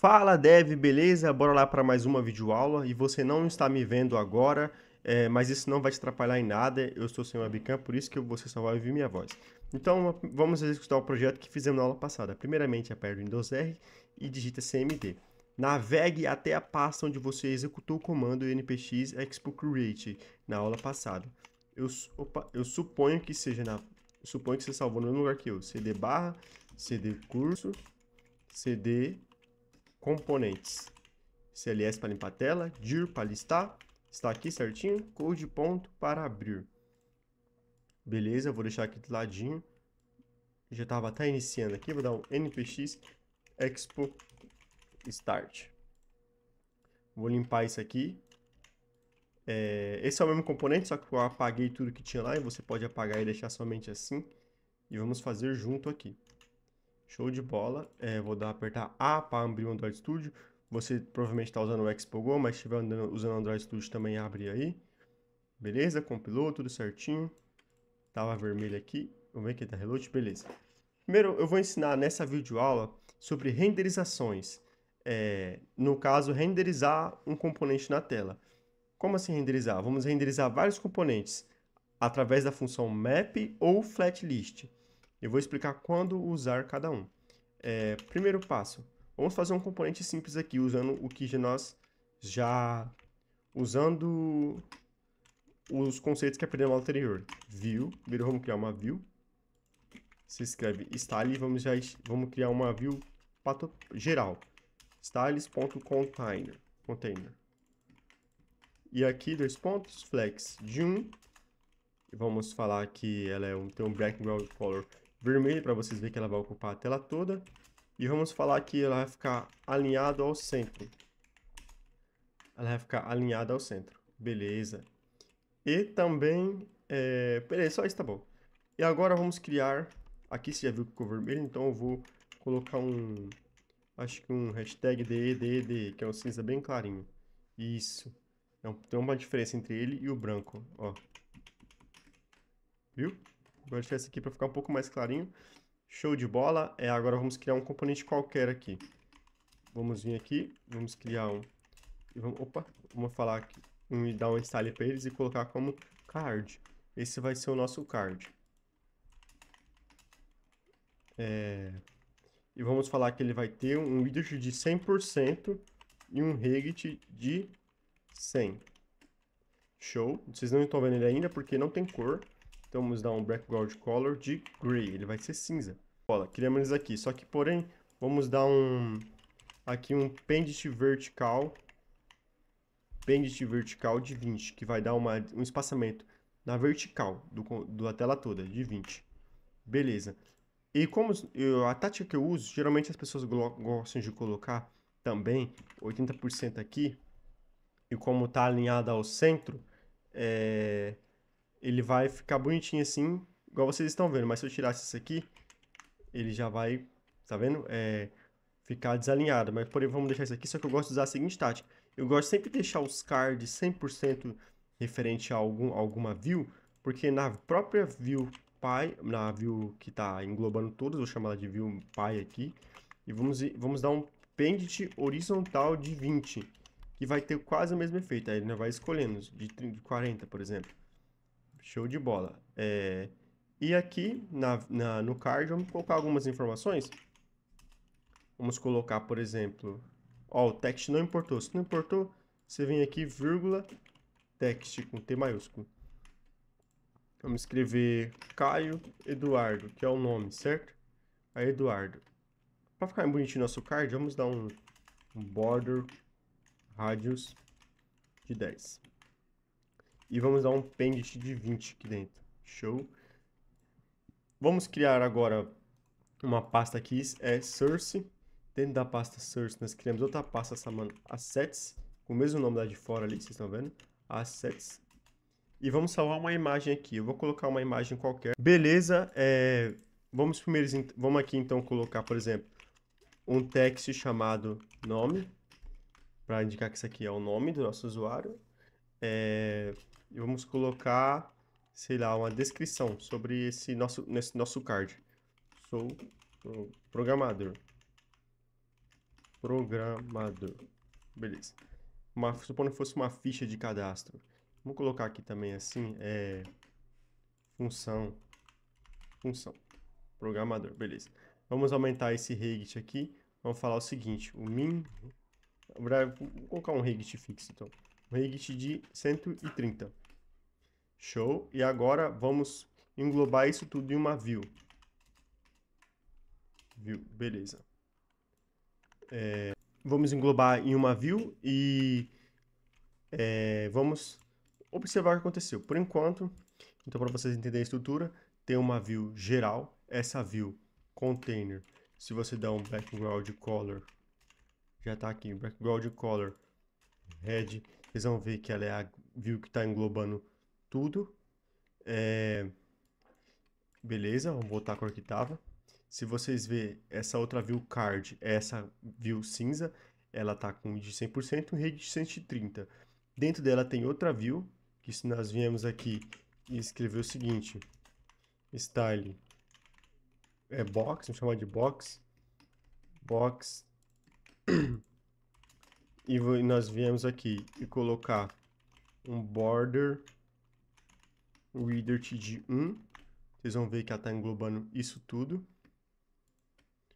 Fala Dev, beleza? Bora lá para mais uma videoaula e você não está me vendo agora, mas isso não vai te atrapalhar em nada, eu estou sem webcam, por isso que você só vai ouvir minha voz. Então vamos executar o projeto que fizemos na aula passada. Primeiramente aperta o Windows R e digita cmd. Navegue até a pasta onde você executou o comando npx expo create na aula passada. Eu suponho que suponho que você salvou no mesmo lugar que eu, cd barra, cd curso, cd componentes. CLS para limpar a tela, dir para listar, está aqui certinho, code ponto para abrir. Beleza, vou deixar aqui do ladinho. Já estava até iniciando aqui, vou dar um npx expo start. Vou limpar isso aqui. Esse é o mesmo componente, só que eu apaguei tudo que tinha lá e você pode apagar e deixar somente assim. E vamos fazer junto aqui. Show de bola. Vou apertar A para abrir o Android Studio. Você provavelmente está usando o ExpoGo, mas se estiver usando o Android Studio também abre aí. Beleza, compilou, tudo certinho. Tava vermelho aqui. Vamos ver que tá reload, beleza. Primeiro, eu vou ensinar nessa videoaula sobre renderizações. No caso, renderizar um componente na tela. Como assim renderizar? Vamos renderizar vários componentes através da função map ou flatlist. Eu vou explicar quando usar cada um. Primeiro passo, vamos fazer um componente simples aqui, usando o que nós já... Usando os conceitos que aprendemos no anterior. View, primeiro vamos criar uma view. Se escreve style, vamos criar uma view geral. styles.container. E aqui, dois pontos, flex de 1. Vamos falar que ela tem um background color vermelho, para vocês verem que ela vai ocupar a tela toda. E vamos falar que ela vai ficar alinhada ao centro. Ela vai ficar alinhada ao centro. Beleza. E também... beleza, só isso tá bom. E agora vamos criar... Aqui você já viu que ficou vermelho, então eu vou colocar acho que um hashtag DE, que é um cinza bem clarinho. Isso. Então, tem uma diferença entre ele e o branco, ó. Viu? Vou deixar esse aqui para ficar um pouco mais clarinho. Show de bola. Agora vamos criar um componente qualquer aqui. Vamos vir aqui, vamos criar um... vamos falar aqui, dar um style para eles e colocar como card. Esse vai ser o nosso card. E vamos falar que ele vai ter um width de 100% e um height de 100. Show. Vocês não estão vendo ele ainda porque não tem cor. Então vamos dar um background color de gray. Ele vai ser cinza. Olha, criamos eles aqui. Só que, porém, vamos dar aqui um pendant vertical. Pendant vertical de 20, que vai dar um espaçamento na vertical da tela toda, de 20. Beleza. E como a tática que eu uso, geralmente as pessoas gostam de colocar também 80% aqui, e como está alinhado ao centro, ele vai ficar bonitinho assim, igual vocês estão vendo. Mas se eu tirasse isso aqui, ele já vai, tá vendo? Ficar desalinhado. Mas porém, vamos deixar isso aqui, só que eu gosto de usar a seguinte tática. Eu gosto sempre de deixar os cards 100% referente a alguma view, porque na própria view na view que está englobando todos, vou chamar ela de view pi aqui, e vamos dar um pendant horizontal de 20, que vai ter quase o mesmo efeito. Aí ele vai escolhendo de 40, por exemplo. Show de bola. E aqui no card vamos colocar algumas informações. Vamos colocar, por exemplo, ó, o text não importou. Se não importou, você vem aqui, vírgula, text com T maiúsculo. Vamos escrever Caio Eduardo, que é o nome, certo? Aí, Eduardo. Para ficar bonitinho nosso card, vamos dar um border radius de 10. E vamos dar um pendant de 20 aqui dentro. Show. Vamos criar agora uma pasta aqui, source. Dentro da pasta source, nós criamos outra pasta chamada assets, com o mesmo nome lá de fora ali, vocês estão vendo? Assets. E vamos salvar uma imagem aqui. Eu vou colocar uma imagem qualquer. Beleza, vamos aqui então colocar, por exemplo, um text chamado nome, para indicar que isso aqui é o nome do nosso usuário. E vamos colocar, sei lá, uma descrição sobre esse nosso card. Sou programador. Programador. Beleza. Supondo que fosse uma ficha de cadastro. Vamos colocar aqui também assim, função, programador, beleza. Vamos aumentar esse Regit aqui. Vamos falar o seguinte, o min, vou colocar um Regit fixo, então. Um Regit de 130. Show. E agora vamos englobar isso tudo em uma view. Beleza. Vamos englobar em uma view e vamos observar o que aconteceu. Por enquanto, então para vocês entenderem a estrutura, tem uma view geral, essa view container, se você der um background color, já está aqui, background color red, vocês vão ver que ela é a view que está englobando tudo. Beleza, vamos voltar a cor que estava. Se vocês verem essa outra view card, essa view cinza, ela está com de 100% e rede de 130. Dentro dela tem outra view, que se nós viemos aqui e escrever o seguinte, style box, vamos chamar de box, e nós viemos aqui e colocar um border width de 1, vocês vão ver que ela está englobando isso tudo,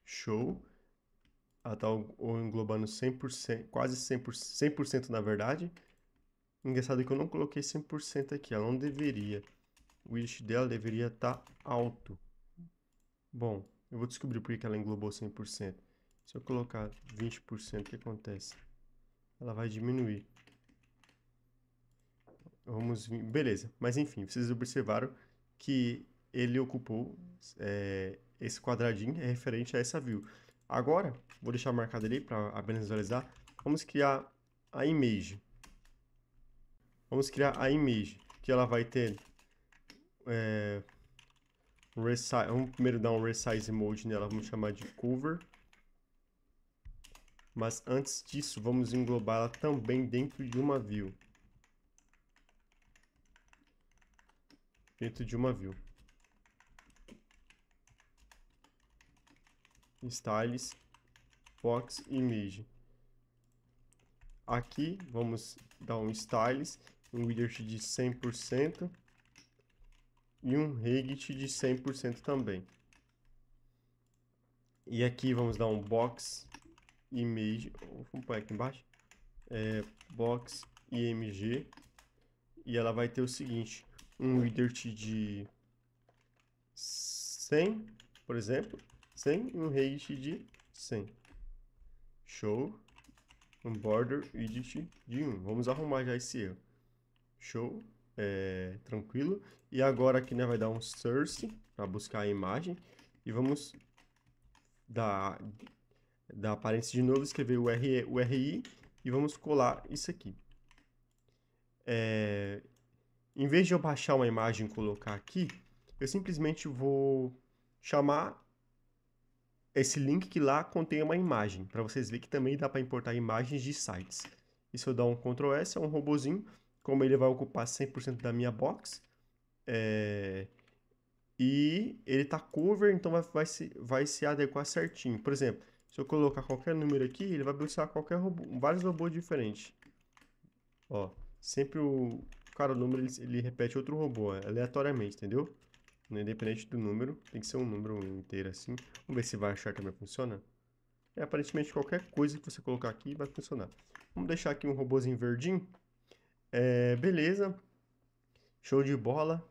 show, ela está englobando 100%, quase 100% na verdade. Engraçado que eu não coloquei 100% aqui, ela não deveria. O width dela deveria estar alto. Bom, eu vou descobrir por que ela englobou 100%. Se eu colocar 20%, o que acontece? Ela vai diminuir. Beleza, mas enfim, vocês observaram que ele ocupou esse quadradinho, é referente a essa view. Agora, vou deixar marcado ali para apenas visualizar. Vamos criar a image. Vamos criar a image, que ela vai ter vamos primeiro dar um resize mode nela, vamos chamar de cover. Mas antes disso, vamos englobá-la também dentro de uma view. Styles, box, image. Aqui, vamos dar um styles, um width de 100% e um height de 100% também. E aqui vamos dar um box image, vamos pôr aqui embaixo, box img, e ela vai ter o seguinte, um width de 100, por exemplo, 100 e um height de 100. Show. Um border width de 1. Vamos arrumar já esse erro. Show. Tranquilo. E agora aqui, né, vai dar um source para buscar a imagem. E vamos dar parênteses de novo, escrever o RI e vamos colar isso aqui. Em vez de eu baixar uma imagem e colocar aqui, eu simplesmente vou chamar esse link que lá contém uma imagem, para vocês verem que também dá para importar imagens de sites. E se eu dar um Ctrl S, é um robozinho, como ele vai ocupar 100% da minha box, e ele tá cover, então vai se adequar certinho. Por exemplo, se eu colocar qualquer número aqui, ele vai buscar vários robôs diferentes. Ó, sempre cada número ele repete outro robô, aleatoriamente, entendeu? Independente do número, tem que ser um número inteiro assim. Vamos ver se vai achar também funciona. Aparentemente qualquer coisa que você colocar aqui vai funcionar. Vamos deixar aqui um robozinho verdinho. Beleza. Show de bola.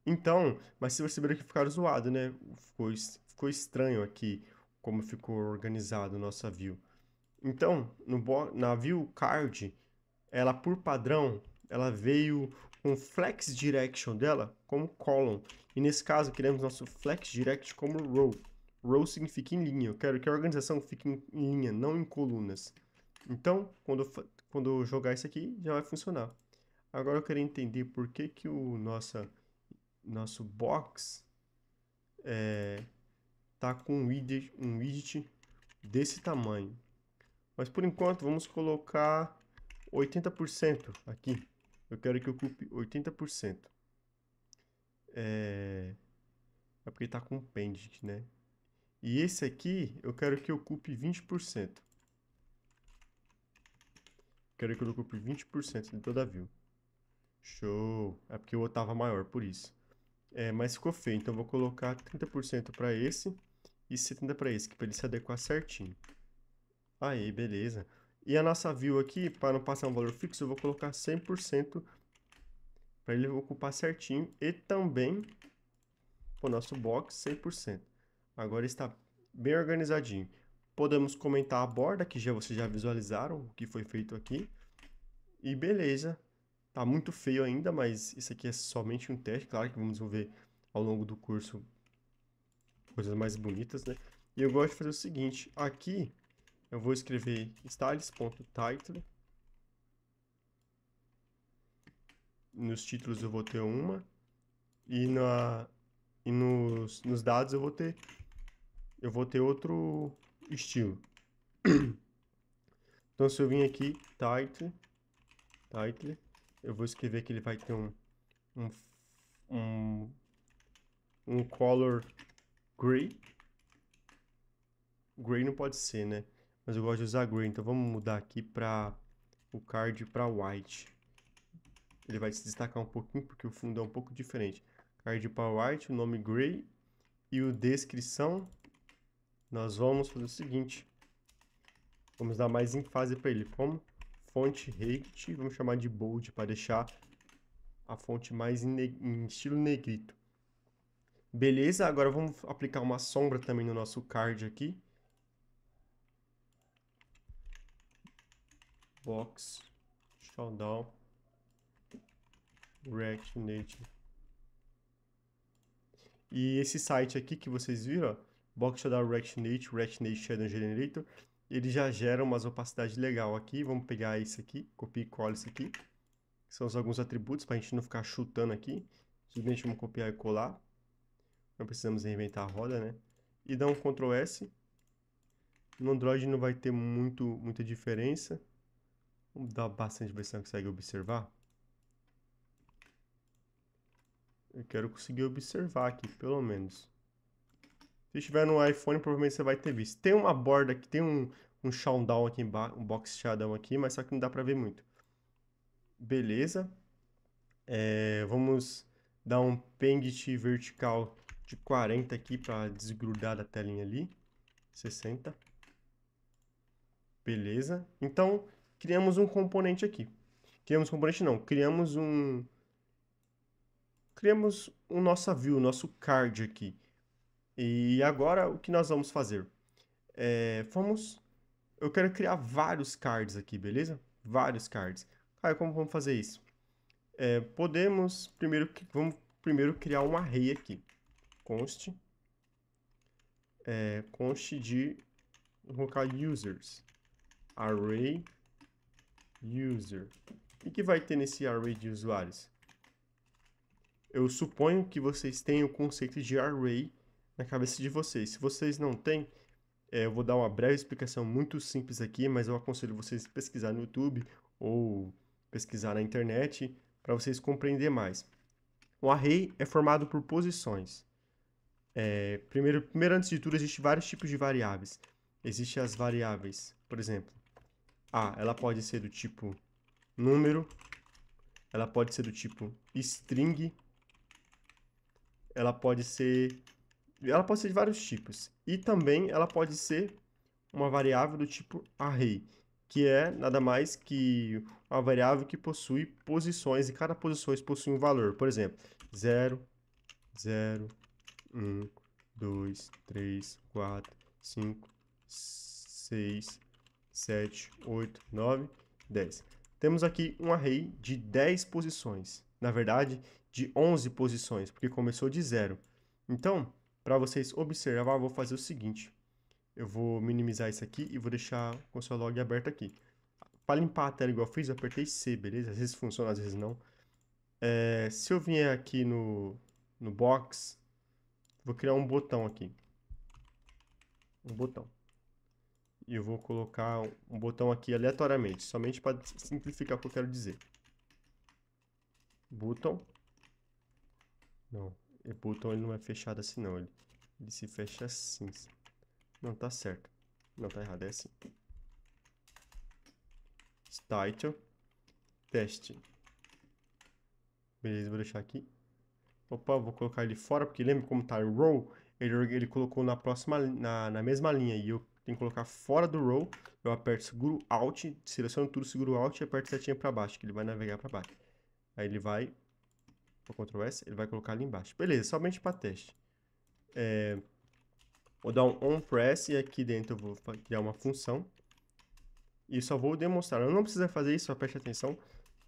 Então, mas se perceberam que ficaram zoado, né? Ficou estranho aqui como ficou organizado a nossa view. Então, na view card, ela por padrão, ela veio com flex direction dela como column. E nesse caso, queremos nosso flex direct como row. Row significa em linha. Eu quero que a organização fique em linha, não em colunas. Então, quando eu jogar isso aqui, já vai funcionar. Agora eu quero entender por que que o nosso box tá com um widget desse tamanho. Mas por enquanto, vamos colocar 80% aqui. Eu quero que ocupe 80%. É porque está com pendant, né? E esse aqui, eu quero que ocupe 20%. Quero que ele ocupe 20% de toda a view. Show! É porque o outro tava maior, por isso. Mas ficou feio, então eu vou colocar 30% para esse e 70% para esse, para ele se adequar certinho. Aí, beleza. E a nossa view aqui, para não passar um valor fixo, eu vou colocar 100% para ele ocupar certinho. E também o nosso box 100%. Agora está bem organizadinho. Podemos comentar a borda, que vocês já visualizaram o que foi feito aqui. E beleza. Tá muito feio ainda, mas isso aqui é somente um teste. Claro que vamos ver ao longo do curso coisas mais bonitas, né? E eu gosto de fazer o seguinte. Aqui eu vou escrever styles.title. Nos títulos eu vou ter uma. E nos dados eu vou ter outro estilo. Então, se eu vim aqui, title, eu vou escrever que ele vai ter um color gray. Gray não pode ser, né? Mas eu gosto de usar gray, então vamos mudar aqui para o card para white. Ele vai se destacar um pouquinho porque o fundo é um pouco diferente. Card para white, o nome gray e o descrição. Nós vamos fazer o seguinte. Vamos dar mais ênfase para ele. Como fonte height, vamos chamar de bold para deixar a fonte mais em estilo negrito. Beleza, agora vamos aplicar uma sombra também no nosso card aqui. Box, Showdown, React Native. E esse site aqui que vocês viram, ó, Box Showdown React Native Shadow Generator, ele já gera umas opacidades legal aqui. Vamos pegar isso aqui, copia e cola isso aqui. São alguns atributos para a gente não ficar chutando aqui. Simplesmente vamos copiar e colar. Não precisamos reinventar a roda, né? E dar um Ctrl S. No Android não vai ter muita diferença. Vamos dar bastante ver se você consegue observar. Eu quero conseguir observar aqui, pelo menos. Se estiver no iPhone, provavelmente você vai ter visto. Tem uma borda aqui, tem um showdown aqui embaixo, um box showdown aqui, mas só que não dá pra ver muito. Beleza. Vamos dar um pengit vertical de 40 aqui para desgrudar da telinha ali. 60. Beleza. Então, criamos um componente aqui. Criamos um componente não, criamos nossa view, nosso card aqui. E agora, o que nós vamos fazer? Eu quero criar vários cards aqui, beleza? Vários cards. Cara, como vamos fazer isso? Vamos primeiro criar um array aqui. Const de, vou colocar users. Array user. O que vai ter nesse array de usuários? Eu suponho que vocês tenham o conceito de array na cabeça de vocês. Se vocês não têm, eu vou dar uma breve explicação muito simples aqui, mas eu aconselho vocês a pesquisar no YouTube ou pesquisar na internet para vocês compreenderem mais. Um array é formado por posições. Primeiro, antes de tudo, existem vários tipos de variáveis. Existem as variáveis, por exemplo, ela pode ser do tipo número, ela pode ser do tipo string, ela pode ser de vários tipos. E também ela pode ser uma variável do tipo array, que é nada mais que uma variável que possui posições e cada posição possui um valor. Por exemplo, 0, 0, 1, 2, 3, 4, 5, 6, 7, 8, 9, 10. Temos aqui um array de 10 posições. Na verdade, de 11 posições, porque começou de 0. Então, para vocês observar, eu vou fazer o seguinte. Eu vou minimizar isso aqui e vou deixar o console log aberto aqui. Para limpar a tela igual eu fiz, eu apertei C, beleza? Às vezes funciona, às vezes não. Se eu vier aqui no box, vou criar um botão aqui. Um botão. E eu vou colocar um botão aqui aleatoriamente, somente para simplificar o que eu quero dizer. Button. Não, botão ele não é fechado assim não, ele se fecha assim. Não, tá certo. Não, tá errado, é assim. title, teste. Beleza, vou deixar aqui. Opa, vou colocar ele fora, porque lembra como tá em row? Ele colocou na próxima, na mesma linha, e eu tenho que colocar fora do row. Eu aperto seguro Alt, seleciono tudo, seguro Alt e aperto setinha para baixo, que ele vai navegar para baixo. Aí ele vai, vou Ctrl S, ele vai colocar ali embaixo. Beleza, somente para teste. Vou dar um onPress e aqui dentro eu vou criar uma função. E só vou demonstrar. Eu não preciso fazer isso, só preste atenção.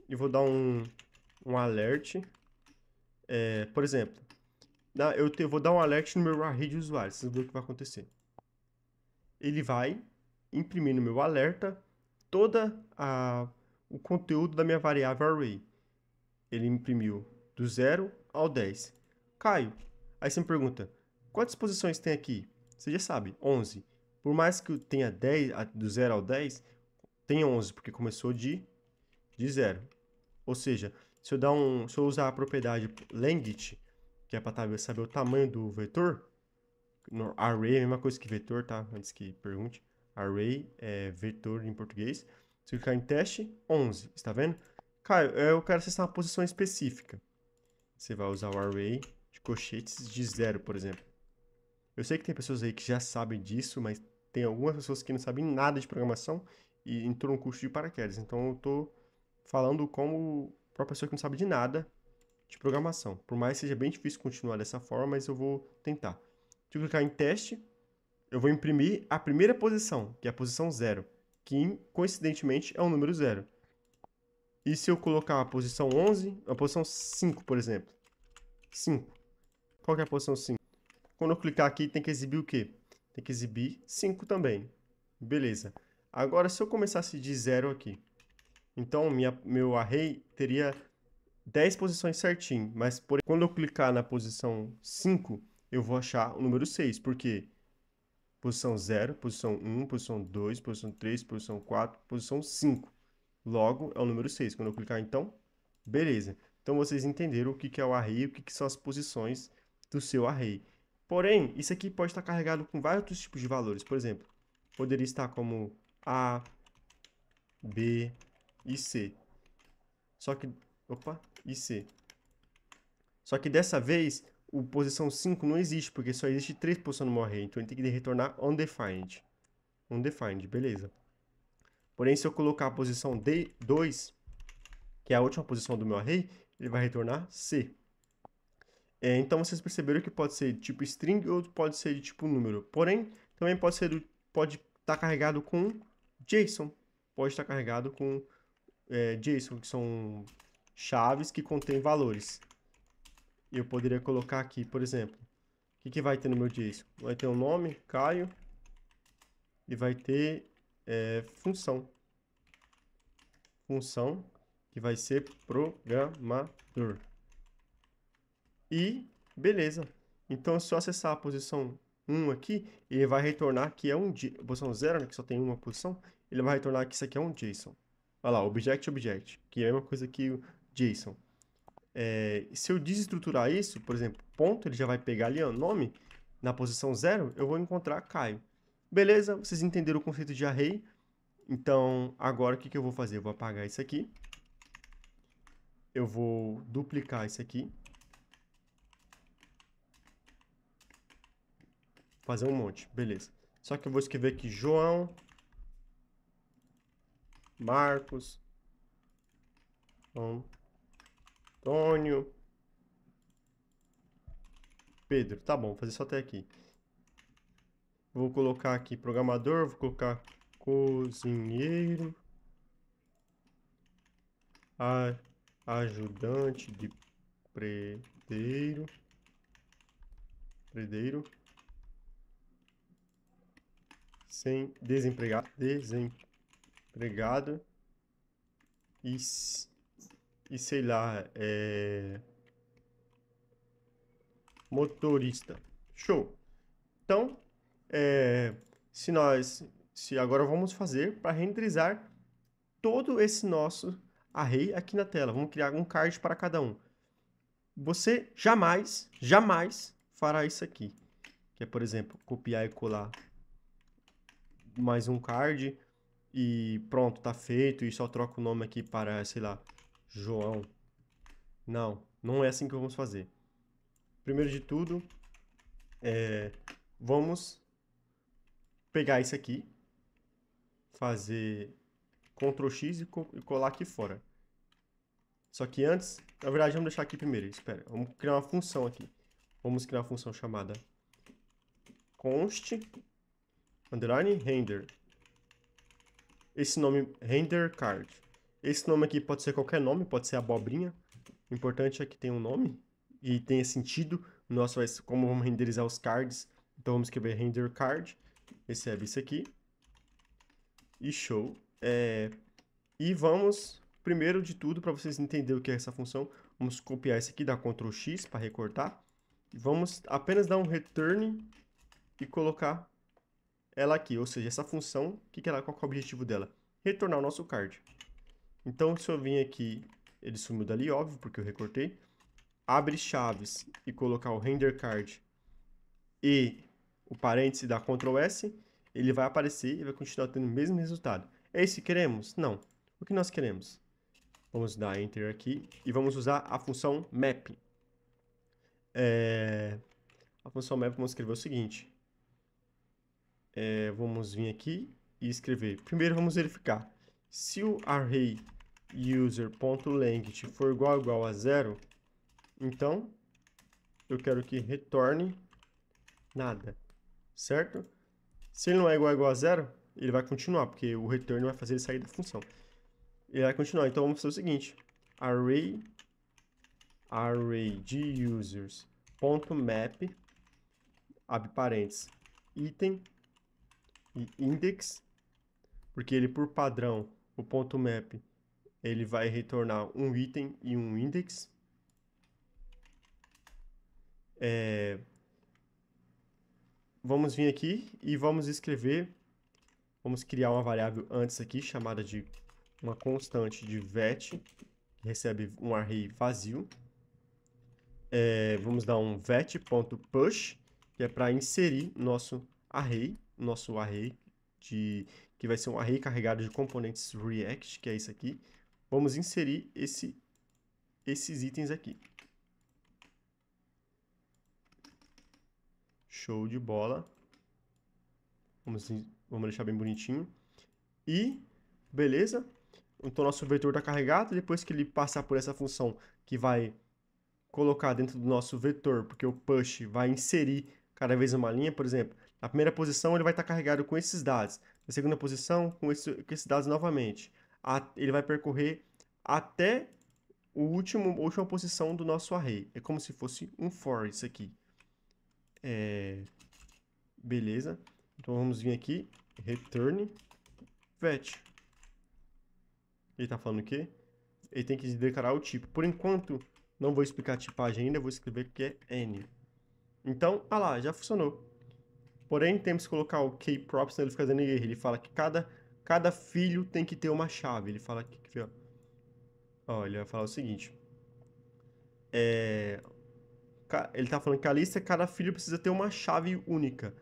E vou dar um alert. Por exemplo, eu vou dar um alert no meu array de usuários. Vocês vão ver o que vai acontecer. Ele vai imprimir no meu alerta todo o conteúdo da minha variável array. Ele imprimiu do 0 ao 10. Caio, aí você me pergunta, quantas posições tem aqui? Você já sabe, 11. Por mais que eu tenha 10, do 0 ao 10, tem 11, porque começou de 0. Ou seja, se eu usar a propriedade length, que é para saber o tamanho do vetor, no array é a mesma coisa que vetor, tá? Antes que pergunte. Array é vetor em português. Se eu clicar em teste, 11, está vendo? Caio, eu quero acessar uma posição específica. Você vai usar o array de colchetes de 0, por exemplo. Eu sei que tem pessoas aí que já sabem disso, mas tem algumas pessoas que não sabem nada de programação e entrou no curso de paraquedas. Então eu tô falando como para uma pessoa que não sabe de nada de programação. Por mais que seja bem difícil continuar dessa forma, mas eu vou tentar. Se eu clicar em teste, eu vou imprimir a primeira posição, que é a posição 0, que coincidentemente é o número 0. E se eu colocar a posição 11, a posição 5, por exemplo. 5. Qual que é a posição 5? Quando eu clicar aqui, tem que exibir o quê? Tem que exibir 5 também. Beleza. Agora, se eu começasse de 0 aqui, então meu array teria 10 posições certinho, mas quando eu clicar na posição 5, eu vou achar o número 6, porque posição 0, posição 1, posição 2, posição 3, posição 4, posição 5. Logo, é o número 6. Quando eu clicar, então, beleza. Então, vocês entenderam o que é o array e o que são as posições do seu array. Porém, isso aqui pode estar carregado com vários outros tipos de valores. Por exemplo, poderia estar como A, B e C. Só que... Opa, e C. Só que dessa vez, o posição 5 não existe, porque só existe 3 posições no meu array. Então, ele tem que retornar undefined. Undefined, beleza. Porém, se eu colocar a posição D2, que é a última posição do meu array, ele vai retornar C. Então, vocês perceberam que pode ser de tipo string ou pode ser de tipo número. Porém, também pode estar carregado com JSON. Pode estar carregado com JSON, que são chaves que contêm valores. Eu poderia colocar aqui, por exemplo, o que vai ter no meu JSON? Vai ter um nome, Caio, e vai ter função. Função que vai ser programador. E beleza. Então, se eu acessar a posição 1 aqui, ele vai retornar que é a posição 0, né, que só tem uma posição, ele vai retornar que isso aqui é um JSON. Olha lá, object, que é a mesma coisa que o JSON. Se eu desestruturar isso, por exemplo, ponto, ele já vai pegar ali o nome, na posição 0, eu vou encontrar Caio. Beleza, vocês entenderam o conceito de array. Então, agora o que eu vou fazer? Eu vou apagar isso aqui. Eu vou duplicar isso aqui. Fazer um monte, beleza. Só que eu vou escrever aqui João, Marcos, Antônio, Pedro. Tá bom, vou fazer só até aqui. Vou colocar aqui programador, vou colocar cozinheiro, ajudante de predeiro, sem desempregado e sei lá, motorista. Show. Então, se agora vamos fazer para renderizar todo esse nosso array aqui na tela. Vamos criar um card para cada um. Você jamais fará isso aqui. Que é, por exemplo, copiar e colar mais um card. e pronto, tá feito, e só troca o nome aqui para, sei lá, João. Não, não é assim que vamos fazer. Primeiro de tudo, vamos pegar isso aqui, fazer Ctrl X e colar aqui fora. Só que antes, na verdade, vamos deixar aqui primeiro. Espera, vamos criar uma função aqui. Vamos criar uma função chamada const underline render. Esse nome, render card. Esse nome aqui pode ser qualquer nome, pode ser abobrinha. O importante é que tenha um nome e tenha sentido. Nosso, como vamos renderizar os cards, então vamos escrever render card. Recebe isso aqui. E show. E vamos, primeiro de tudo, para vocês entenderem o que é essa função, vamos copiar esse aqui, dar Ctrl X para recortar. E vamos apenas dar um return e colocar ela aqui. Ou seja, essa função, qual que é o objetivo dela? Retornar o nosso card. Então, se eu vim aqui, ele sumiu dali, óbvio, porque eu recortei. Abre chaves e colocar o render card e o parêntese da Ctrl S, ele vai aparecer e vai continuar tendo o mesmo resultado. É isso que queremos? Não. O que nós queremos? Vamos dar Enter aqui e vamos usar a função map. A função map, vamos escrever o seguinte. Vamos vir aqui e escrever. Primeiro vamos verificar. Se o array user.length for igual a 0, então eu quero que retorne nada, certo? Se ele não é igual a 0, ele vai continuar, porque o return vai fazer ele sair da função. Ele vai continuar, então vamos fazer o seguinte. Array de users.map, abre parênteses, item e index, porque ele por padrão, o ponto .map, ele vai retornar um item e um index. Vamos vir aqui e vamos escrever, vamos criar uma variável antes aqui, chamada de uma constante de vet, que recebe um array vazio. Vamos dar um vet.push, que é para inserir nosso array que vai ser um array carregado de componentes React, que é isso aqui. Vamos inserir esses itens aqui. Show de bola. Vamos deixar bem bonitinho. E, beleza. Então, nosso vetor está carregado. Depois que ele passar por essa função que vai colocar dentro do nosso vetor, porque o push vai inserir cada vez uma linha, por exemplo, na primeira posição ele vai estar carregado com esses dados. Na segunda posição, com esses dados novamente. Ele vai percorrer até a última posição do nosso array. É como se fosse um for isso aqui. Beleza. Então vamos vir aqui, return vet. Ele está falando o quê? Ele tem que declarar o tipo. Por enquanto, não vou explicar a tipagem ainda, vou escrever que é n. Então, lá, já funcionou. Porém, temos que colocar o keyprop, senão ele fica dando erro. Ele fala que cada filho tem que ter uma chave. Ele fala aqui, ó, ele vai falar o seguinte. Ele está falando que a lista, cada filho precisa ter uma chave única.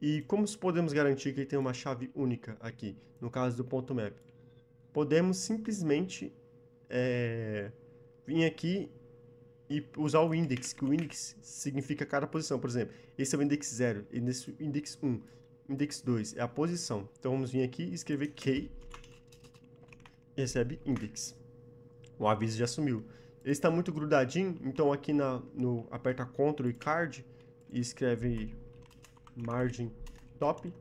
E como podemos garantir que ele tem uma chave única aqui, no caso do ponto .map? Podemos simplesmente vir aqui e usar o index, que o index significa cada posição. Por exemplo, esse é o index 0, esse é o index 1, index 2 é a posição. Então vamos vir aqui e escrever key recebe index. O aviso já sumiu. Ele está muito grudadinho, então aqui aperta Ctrl e Card e escreve margem top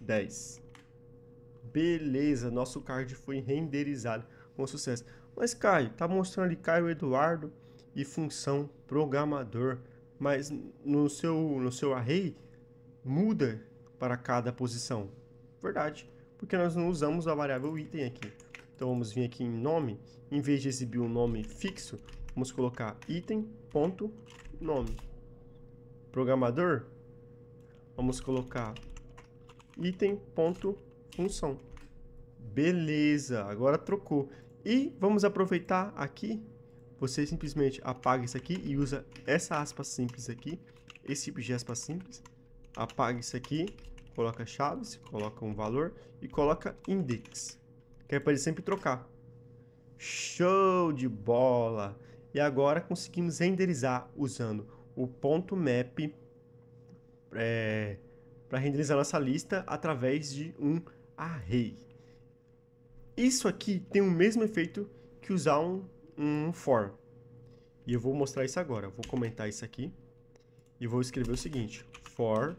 10. Beleza, nosso card foi renderizado com sucesso. Mas Caio, tá mostrando ali Caio Eduardo e função programador, mas no seu array muda para cada posição. Verdade, porque nós não usamos a variável item aqui. Então vamos vir aqui em nome, em vez de exibir um nome fixo, vamos colocar item.nome. Programador, vamos colocar item.função. Beleza, agora trocou. E vamos aproveitar aqui, você simplesmente apaga isso aqui e usa essa aspa simples aqui, esse tipo de aspa simples, apaga isso aqui coloca chaves, coloca um valor e coloca index, que é para ele sempre trocar. Show de bola! E agora conseguimos renderizar usando o ponto .map para renderizar nossa lista através de um array. Isso aqui tem o mesmo efeito que usar um for. E eu vou mostrar isso agora. Eu vou comentar isso aqui e vou escrever o seguinte: for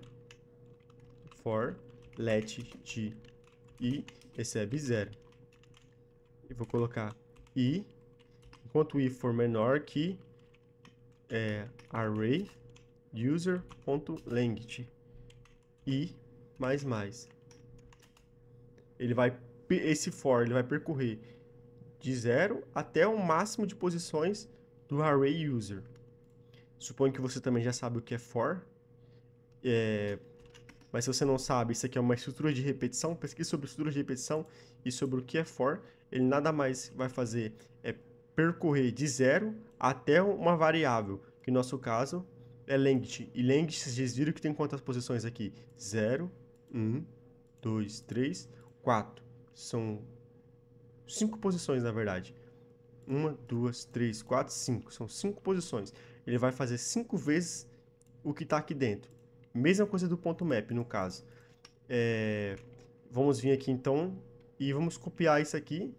let de i recebe 0. E vou colocar i, enquanto o i for menor que array user.length i mais. Esse for ele vai percorrer de 0 até o máximo de posições do array user. Suponho que você também já sabe o que é for. Mas se você não sabe, isso aqui é uma estrutura de repetição. Pesquise sobre estrutura de repetição e sobre o que é for. Ele nada mais vai fazer é percorrer de 0 até uma variável, que no nosso caso é length. E length, vocês viram que tem quantas posições aqui? 0, 1, 2, 3, 4. São 5 posições, na verdade. 1, 2, 3, 4, 5. São 5 posições. Ele vai fazer 5 vezes o que está aqui dentro. Mesma coisa do ponto .map, no caso. Vamos vir aqui, então, e vamos copiar isso aqui.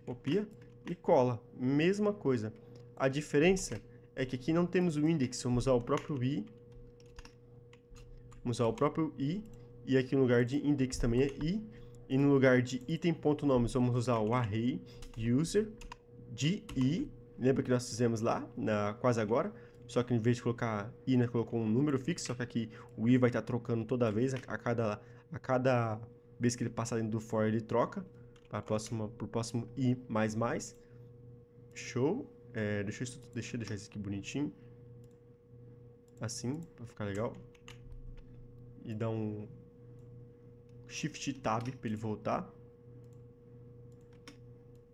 Copia e cola. Mesma coisa. A diferença é que aqui não temos o index. Vamos usar o próprio i. Vamos usar o próprio i. E aqui no lugar de index também é i. E no lugar de item.nomes, vamos usar o array user de i. Lembra que nós fizemos lá, quase agora? Só que em vez de colocar i, nós colocamos um número fixo. Só que aqui o i vai estar trocando toda vez. A cada vez que ele passar dentro do for, ele troca. Para o próximo i mais. Show. Deixa eu deixar isso aqui bonitinho. Assim, para ficar legal. E dar um Shift Tab para ele voltar.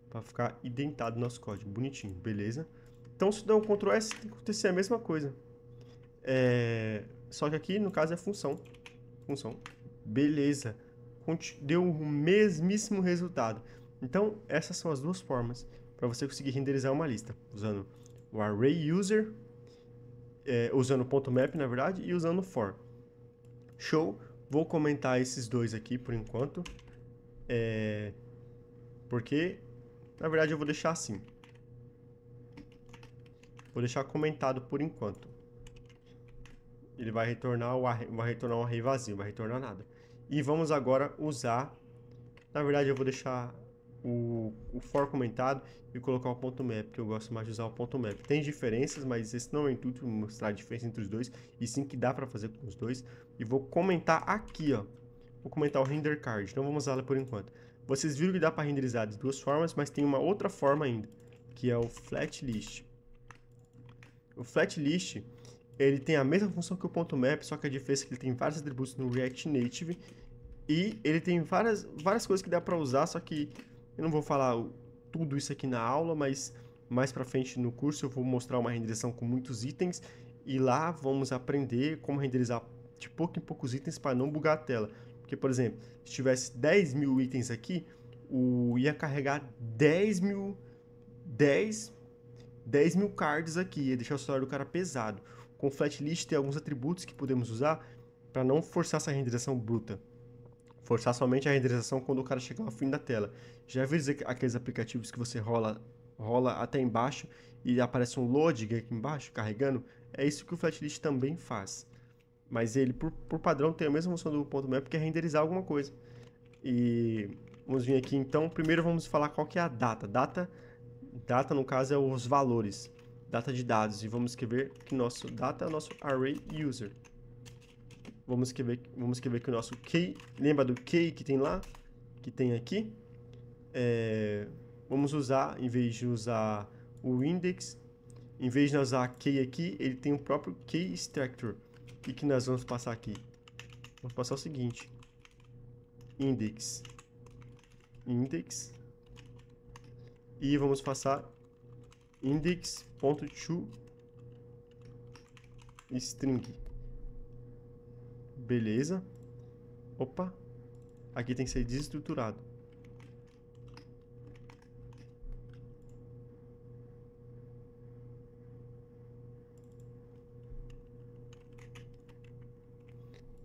Para ficar indentado no nosso código. Bonitinho, beleza? Então, se der um Ctrl S, tem que acontecer a mesma coisa. Só que aqui, no caso, é função. Beleza. Deu o mesmíssimo resultado. Então, essas são as duas formas para você conseguir renderizar uma lista. Usando o array user, usando o ponto .map, na verdade, e usando o for. Show. Vou comentar esses dois aqui por enquanto. Porque, na verdade, eu vou deixar assim. Vou deixar comentado por enquanto. Ele vai retornar um array vazio, não vai retornar nada. E vamos agora usar... Na verdade, eu vou deixar o for comentado e colocar o ponto .map, porque eu gosto mais de usar o ponto .map. Tem diferenças, mas esse não é o intuito de mostrar a diferença entre os dois, e sim que dá para fazer com os dois. E vou comentar aqui, ó. Vou comentar o render card, não vamos usá-la por enquanto. Vocês viram que dá para renderizar de duas formas, mas tem uma outra forma ainda, que é o flat list. O flat list, ele tem a mesma função que o ponto .map, só que a diferença é que ele tem vários atributos no React Native e ele tem várias coisas que dá para usar, só que eu não vou falar tudo isso aqui na aula, mas mais para frente no curso eu vou mostrar uma renderização com muitos itens e lá vamos aprender como renderizar de pouco em poucos itens para não bugar a tela. Porque, por exemplo, se tivesse 10 mil itens aqui, ia carregar 10 mil cards aqui, ia deixar o celular do cara pesado. Com o flat list tem alguns atributos que podemos usar para não forçar essa renderização bruta. Forçar somente a renderização quando o cara chegar ao fim da tela. Já viu aqueles aplicativos que você rola até embaixo e aparece um loading aqui embaixo, carregando? É isso que o flat list também faz. Mas ele, por padrão, tem a mesma função do ponto .map, que é renderizar alguma coisa. E vamos vir aqui, então. Primeiro vamos falar qual que é a data. Data, no caso, é os valores. Data de dados. E vamos escrever que nosso data é o nosso array user. Vamos escrever que o nosso key... Lembra do key que tem lá? Que tem aqui? Vamos usar, em vez de usar o index, em vez de nós usar key aqui, ele tem o próprio key structure. O que nós vamos passar aqui? Vamos passar o seguinte. Index. E vamos passar index.toString. Beleza. Opa, aqui tem que ser desestruturado.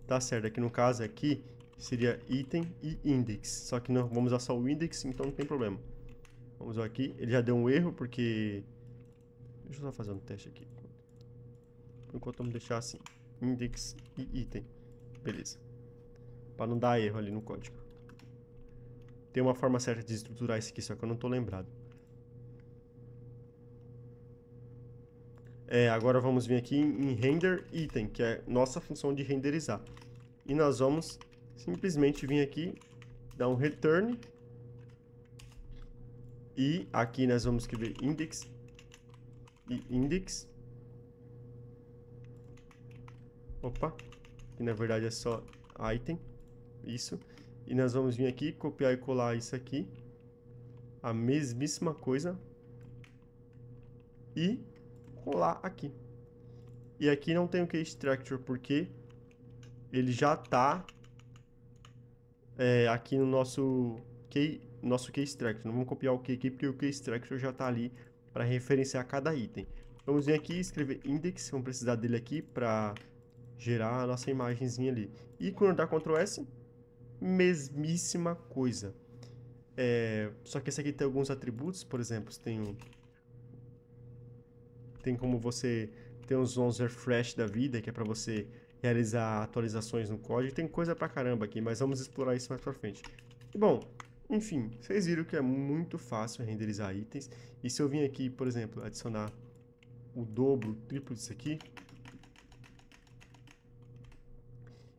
Tá certo, aqui no caso aqui seria item e index, só que não vamos usar só o index, então não tem problema. Vamos usar aqui, ele já deu um erro porque... Deixa eu só fazer um teste aqui. Por enquanto vamos deixar assim, index e item, beleza. Para não dar erro ali no código. Tem uma forma certa de estruturar isso aqui, só que eu não tô lembrado. Agora vamos vir aqui em render item, que é nossa função de renderizar. E nós vamos simplesmente vir aqui, dar um return. E aqui nós vamos escrever index e index. Opa, que na verdade é só item, isso. E nós vamos vir aqui, copiar e colar isso aqui, a mesmíssima coisa, e colar aqui. E aqui não tem o keystructure, porque ele já está aqui no nosso keystructure. Não vamos copiar o key aqui, porque o keystructure já está ali para referenciar cada item. Vamos vir aqui e escrever index, vamos precisar dele aqui para gerar a nossa imagenzinha ali. E quando dá Ctrl S, mesmíssima coisa. Só que esse aqui tem alguns atributos, por exemplo, tem como você ter uns refresh da vida, que é para você realizar atualizações no código. Tem coisa pra caramba aqui, mas vamos explorar isso mais pra frente. E bom, enfim, vocês viram que é muito fácil renderizar itens. E se eu vim aqui, por exemplo, adicionar o dobro, o triplo disso aqui...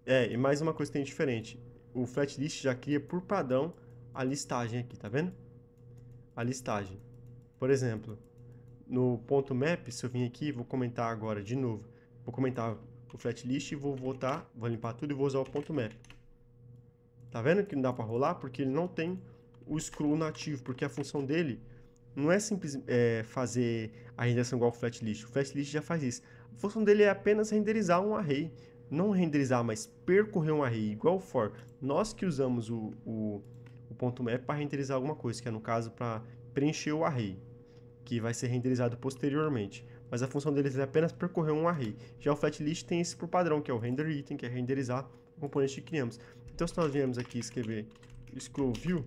e mais uma coisa que tem diferente. O flatlist já cria por padrão a listagem aqui, tá vendo? A listagem. Por exemplo, no ponto map, se eu vim aqui, vou comentar agora de novo. Vou comentar o flatlist e vou voltar, vou limpar tudo e vou usar o ponto map. Tá vendo que não dá para rolar? Porque ele não tem o scroll nativo, porque a função dele não é simples fazer a renderização igual ao flatlist. O flatlist já faz isso. A função dele é apenas renderizar um array. Não renderizar, mas percorrer um array, igual o for. Nós que usamos o ponto map para renderizar alguma coisa, que é no caso para preencher o array, que vai ser renderizado posteriormente. Mas a função deles é apenas percorrer um array. Já o flatlist tem esse por padrão, que é o render item, que é renderizar o componente que criamos. Então, se nós viemos aqui escrever scroll view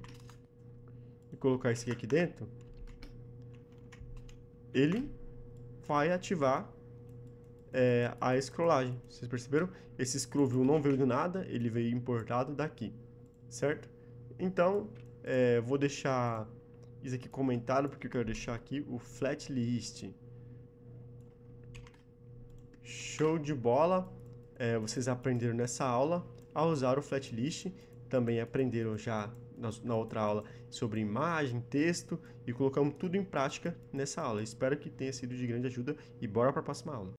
e colocar isso aqui dentro, ele vai ativar a scrollagem. Vocês perceberam? Esse scroll view não veio do nada, ele veio importado daqui, certo? Então, vou deixar isso aqui comentado, porque eu quero deixar aqui o flatlist. Show de bola! Vocês aprenderam nessa aula a usar o flatlist, também aprenderam já na outra aula sobre imagem, texto, e colocamos tudo em prática nessa aula. Espero que tenha sido de grande ajuda e bora para a próxima aula.